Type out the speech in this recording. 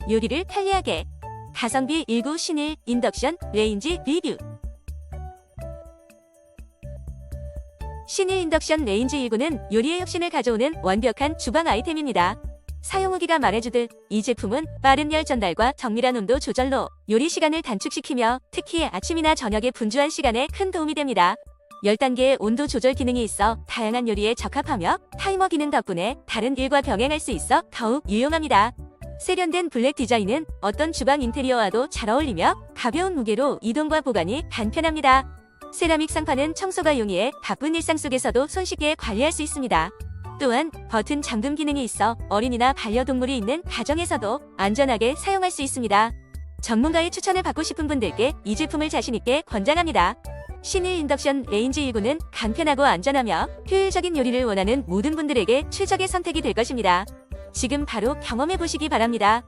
요리를 편리하게. 가성비 19 신일 인덕션 레인지 리뷰. 신일 인덕션 레인지 19는 요리의 혁신을 가져오는 완벽한 주방 아이템입니다. 사용 후기가 말해주듯 이 제품은 빠른 열 전달과 정밀한 온도 조절로 요리 시간을 단축시키며 특히 아침이나 저녁의 분주한 시간에 큰 도움이 됩니다. 10단계의 온도 조절 기능이 있어 다양한 요리에 적합하며 타이머 기능 덕분에 다른 일과 병행할 수 있어 더욱 유용합니다. 세련된 블랙 디자인은 어떤 주방 인테리어와도 잘 어울리며 가벼운 무게로 이동과 보관이 간편합니다. 세라믹 상판은 청소가 용이해 바쁜 일상 속에서도 손쉽게 관리할 수 있습니다. 또한 버튼 잠금 기능이 있어 어린이나 반려동물이 있는 가정에서도 안전하게 사용할 수 있습니다. 전문가의 추천을 받고 싶은 분들께 이 제품을 자신있게 권장합니다. 신일 인덕션 레인지 19는 간편하고 안전하며 효율적인 요리를 원하는 모든 분들에게 최적의 선택이 될 것입니다. 지금 바로 경험해보시기 바랍니다.